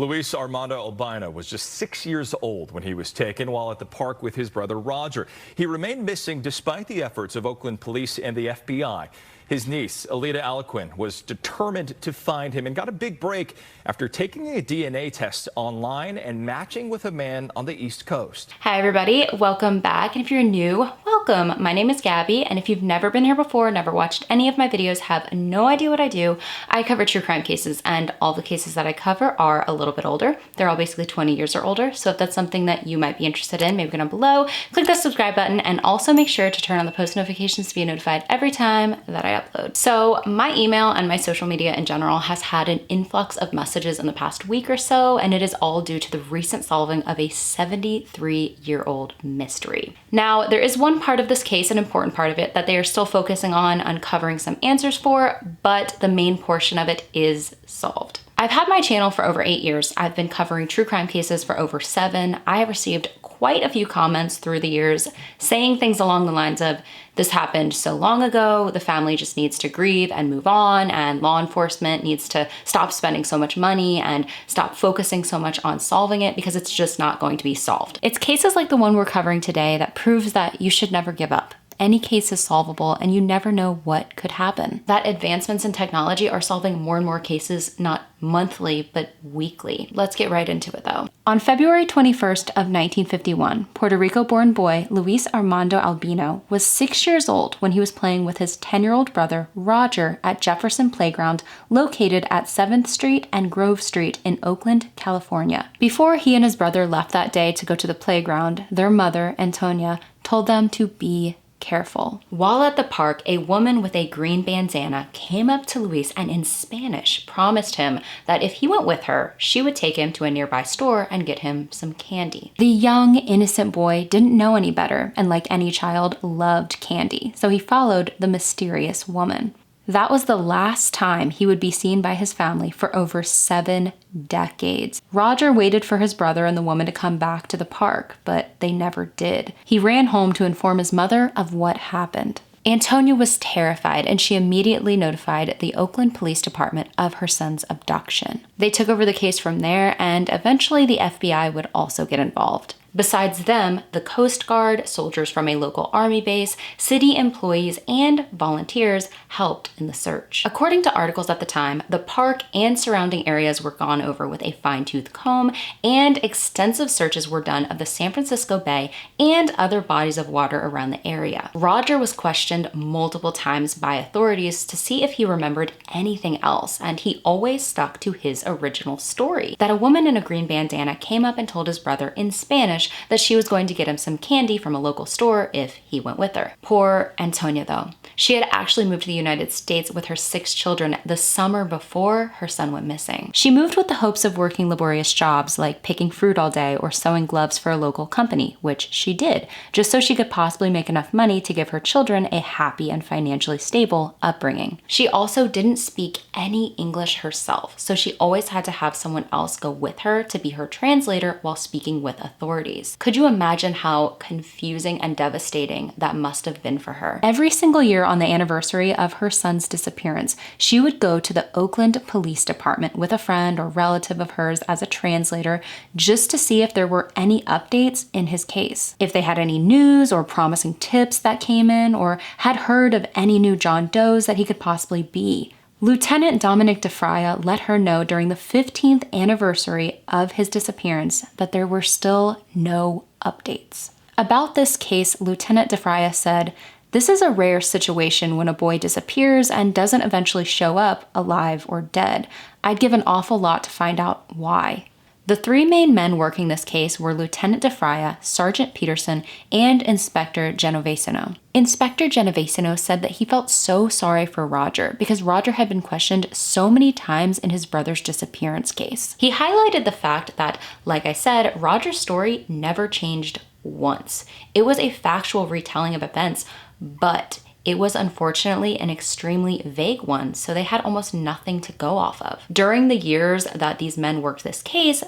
Luis Armando Albino was just 6 years old when he was taken while at the park with his brother Roger. He remained missing despite the efforts of Oakland police and the FBI. His niece, Alita Aliquin, was determined to find him and got a big break after taking a DNA test online and matching with a man on the East Coast. Hi everybody, welcome back. And if you're new, welcome. My name is Gabby, and if you've never been here before, never watched any of my videos, have no idea what I do, I cover true crime cases, and all the cases that I cover are a little bit older. They're all basically 20 years or older. So if that's something that you might be interested in, maybe go down below, click that subscribe button, and also make sure to turn on the post notifications to be notified every time that I upload. So my email and my social media in general has had an influx of messages in the past week or so, and it is all due to the recent solving of a 73-year-old mystery. Now, there is one part of this case, an important part of it, that they are still focusing on uncovering some answers for, but the main portion of it is solved. I've had my channel for over 8 years. I've been covering true crime cases for over 7. I have received quite a few comments through the years saying things along the lines of, this happened so long ago, the family just needs to grieve and move on, and law enforcement needs to stop spending so much money and stop focusing so much on solving it because it's just not going to be solved. It's cases like the one we're covering today that proves that you should never give up. Any case is solvable, and you never know what could happen. That advancements in technology are solving more and more cases, not monthly, but weekly. Let's get right into it though. On February 21st of 1951, Puerto Rico-born boy Luis Armando Albino was 6 years old when he was playing with his 10-year-old brother Roger at Jefferson Playground, located at 7th Street and Grove Street in Oakland, California. Before he and his brother left that day to go to the playground, their mother, Antonia, told them to be careful. While at the park, a woman with a green bandana came up to Luis and in Spanish promised him that if he went with her, she would take him to a nearby store and get him some candy. The young, innocent boy didn't know any better, and like any child, loved candy, so he followed the mysterious woman. That was the last time he would be seen by his family for over 7 decades. Roger waited for his brother and the woman to come back to the park, but they never did. He ran home to inform his mother of what happened. Antonia was terrified, and she immediately notified the Oakland Police Department of her son's abduction. They took over the case from there, and eventually the FBI would also get involved. Besides them, the Coast Guard, soldiers from a local army base, city employees, and volunteers helped in the search. According to articles at the time, the park and surrounding areas were gone over with a fine-tooth comb, and extensive searches were done of the San Francisco Bay and other bodies of water around the area. Roger was questioned multiple times by authorities to see if he remembered anything else, and he always stuck to his original story, that a woman in a green bandana came up and told his brother in Spanish that she was going to get him some candy from a local store if he went with her. Poor Antonia though. She had actually moved to the United States with her 6 children the summer before her son went missing. She moved with the hopes of working laborious jobs like picking fruit all day or sewing gloves for a local company, which she did, just so she could possibly make enough money to give her children a happy and financially stable upbringing. She also didn't speak any English herself, so she always had to have someone else go with her to be her translator while speaking with authorities. Could you imagine how confusing and devastating that must have been for her? Every single year on the anniversary of her son's disappearance, she would go to the Oakland Police Department with a friend or relative of hers as a translator just to see if there were any updates in his case. If they had any news or promising tips that came in, or had heard of any new John Does that he could possibly be. Lieutenant Dominic DeFria let her know during the 15th anniversary of his disappearance that there were still no updates. About this case, Lieutenant DeFria said, "This is a rare situation when a boy disappears and doesn't eventually show up alive or dead. I'd give an awful lot to find out why." The 3 main men working this case were Lieutenant DeFria, Sergeant Peterson, and Inspector Genovesino. Inspector Genovesino said that he felt so sorry for Roger because Roger had been questioned so many times in his brother's disappearance case. He highlighted the fact that, like I said, Roger's story never changed once. It was a factual retelling of events, but it was unfortunately an extremely vague one, so they had almost nothing to go off of. During the years that these men worked this case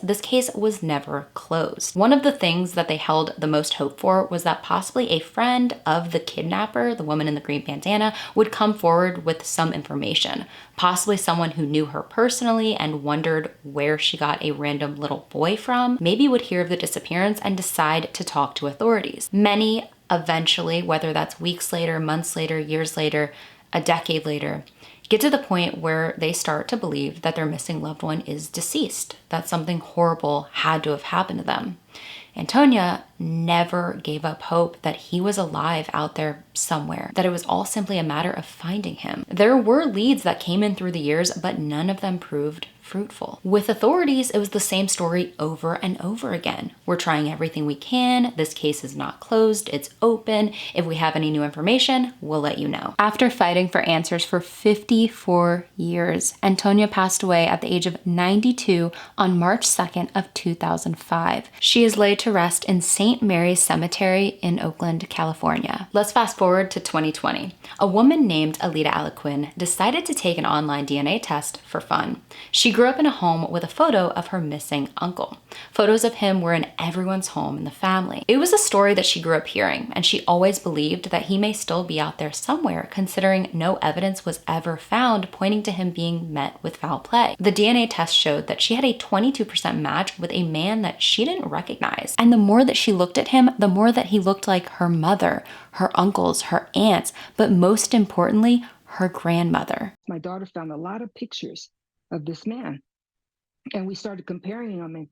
was never closed. One of the things that they held the most hope for was that possibly a friend of the kidnapper, the woman in the green bandana, would come forward with some information. Possibly someone who knew her personally and wondered where she got a random little boy from, maybe would hear of the disappearance and decide to talk to authorities. Many eventually, whether that's weeks later, months later, years later, a decade later, get to the point where they start to believe that their missing loved one is deceased, that something horrible had to have happened to them. Antonia never gave up hope that he was alive out there somewhere, that it was all simply a matter of finding him. There were leads that came in through the years, but none of them proved fruitful. With authorities, it was the same story over and over again. We're trying everything we can. This case is not closed. It's open. If we have any new information, we'll let you know. After fighting for answers for 54 years, Antonia passed away at the age of 92 on March 2nd of 2005. She is laid to rest in St. Mary's Cemetery in Oakland, California. Let's fast forward to 2020. A woman named Alita Aliquin decided to take an online DNA test for fun. She grew up in a home with a photo of her missing uncle. Photos of him were in everyone's home in the family. It was a story that she grew up hearing, and she always believed that he may still be out there somewhere, considering no evidence was ever found pointing to him being met with foul play. The DNA test showed that she had a 22% match with a man that she didn't recognize. And the more that she looked at him, the more that he looked like her mother, her uncles, her aunts, but most importantly, her grandmother. My daughter found a lot of pictures of this man, and we started comparing them,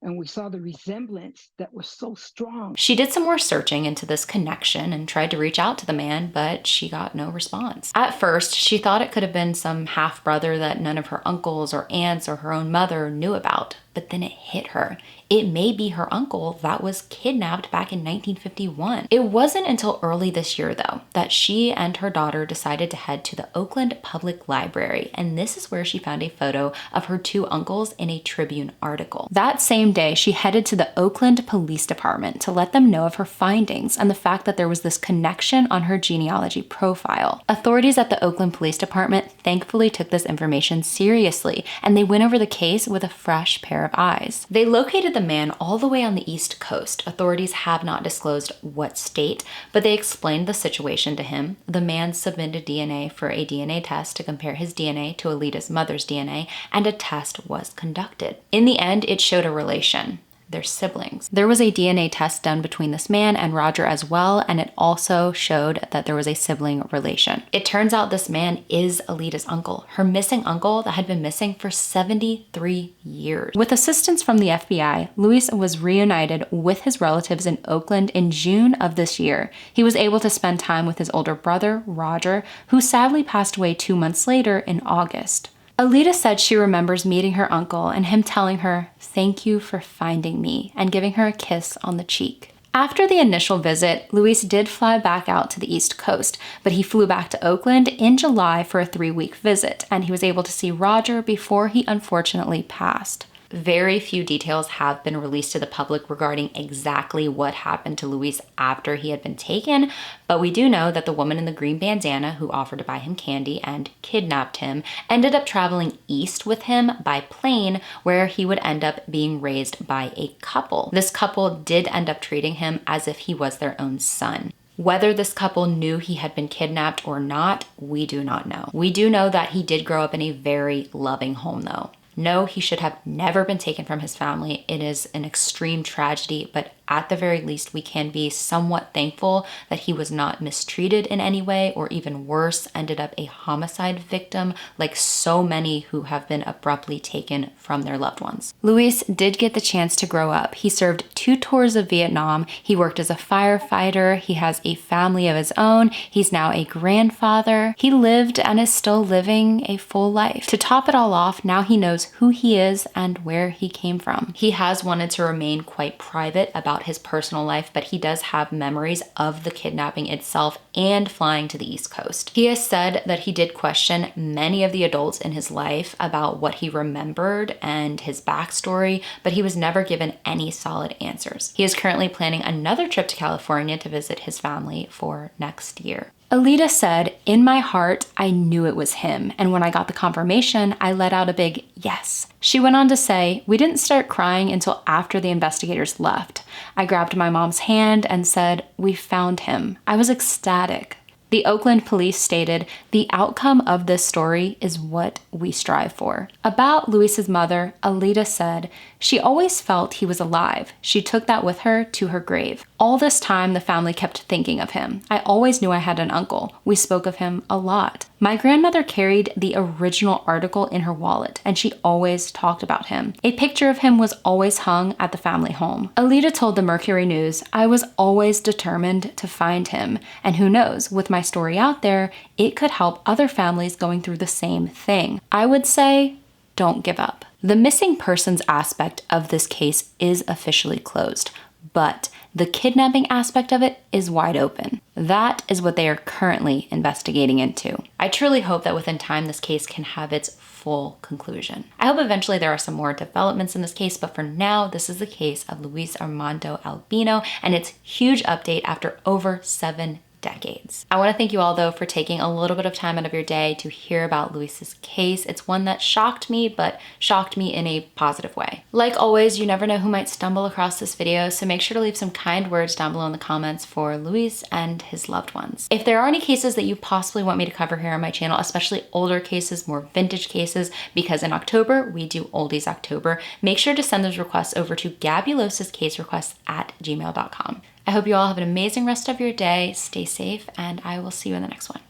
and we saw the resemblance that was so strong. She did some more searching into this connection and tried to reach out to the man, but she got no response. At first, she thought it could have been some half-brother that none of her uncles or aunts or her own mother knew about, but then it hit her. It may be her uncle that was kidnapped back in 1951. It wasn't until early this year, though, that she and her daughter decided to head to the Oakland Public Library, and this is where she found a photo of her two uncles in a Tribune article. That same day, she headed to the Oakland Police Department to let them know of her findings and the fact that there was this connection on her genealogy profile. Authorities at the Oakland Police Department thankfully took this information seriously, and they went over the case with a fresh pair of eyes. They located the man all the way on the East Coast. Authorities have not disclosed what state, but they explained the situation to him. The man submitted DNA for a DNA test to compare his DNA to Alita's mother's DNA, and a test was conducted. In the end, it showed a relation. They're siblings. There was a DNA test done between this man and Roger as well, and it also showed that there was a sibling relation. It turns out this man is Alita's uncle, her missing uncle that had been missing for 73 years. With assistance from the FBI, Luis was reunited with his relatives in Oakland in June of this year. He was able to spend time with his older brother, Roger, who sadly passed away 2 months later in August. Alita said she remembers meeting her uncle and him telling her, "Thank you for finding me," and giving her a kiss on the cheek. After the initial visit, Luis did fly back out to the East Coast, but he flew back to Oakland in July for a 3-week visit, and he was able to see Roger before he unfortunately passed. Very few details have been released to the public regarding exactly what happened to Luis after he had been taken, but we do know that the woman in the green bandana who offered to buy him candy and kidnapped him ended up traveling east with him by plane, where he would end up being raised by a couple. This couple did end up treating him as if he was their own son. Whether this couple knew he had been kidnapped or not, we do not know. We do know that he did grow up in a very loving home, though. No, he should have never been taken from his family. It is an extreme tragedy, but at the very least, we can be somewhat thankful that he was not mistreated in any way, or even worse, ended up a homicide victim like so many who have been abruptly taken from their loved ones. Luis did get the chance to grow up. He served 2 tours of Vietnam. He worked as a firefighter. He has a family of his own. He's now a grandfather. He lived and is still living a full life. To top it all off, now he knows who he is and where he came from. He has wanted to remain quite private about his personal life, but he does have memories of the kidnapping itself and flying to the East Coast. He has said that he did question many of the adults in his life about what he remembered and his backstory, but he was never given any solid answers. He is currently planning another trip to California to visit his family for next year. Alita said, "In my heart, I knew it was him, and when I got the confirmation, I let out a big yes." She went on to say, "We didn't start crying until after the investigators left. I grabbed my mom's hand and said, 'We found him.' I was ecstatic." The Oakland police stated, "The outcome of this story is what we strive for." About Luis's mother, Alita said, "She always felt he was alive. She took that with her to her grave. All this time, the family kept thinking of him. I always knew I had an uncle. We spoke of him a lot. My grandmother carried the original article in her wallet, and she always talked about him. A picture of him was always hung at the family home." Alita told the Mercury News, "I was always determined to find him, and who knows, with my story out there, it could help other families going through the same thing. I would say, don't give up." The missing persons aspect of this case is officially closed, but the kidnapping aspect of it is wide open. That is what they are currently investigating into. I truly hope that within time this case can have its full conclusion. I hope eventually there are some more developments in this case, but for now, this is the case of Luis Armando Albino and its huge update after over 7 decades. I want to thank you all though for taking a little bit of time out of your day to hear about Luis's case. It's one that shocked me, but shocked me in a positive way. Like always, you never know who might stumble across this video, so make sure to leave some kind words down below in the comments for Luis and his loved ones. If there are any cases that you possibly want me to cover here on my channel, especially older cases, more vintage cases, because in October we do Oldies October, make sure to send those requests over to gabulosiscaserequests@gmail.com. I hope you all have an amazing rest of your day. Stay safe, and I will see you in the next one.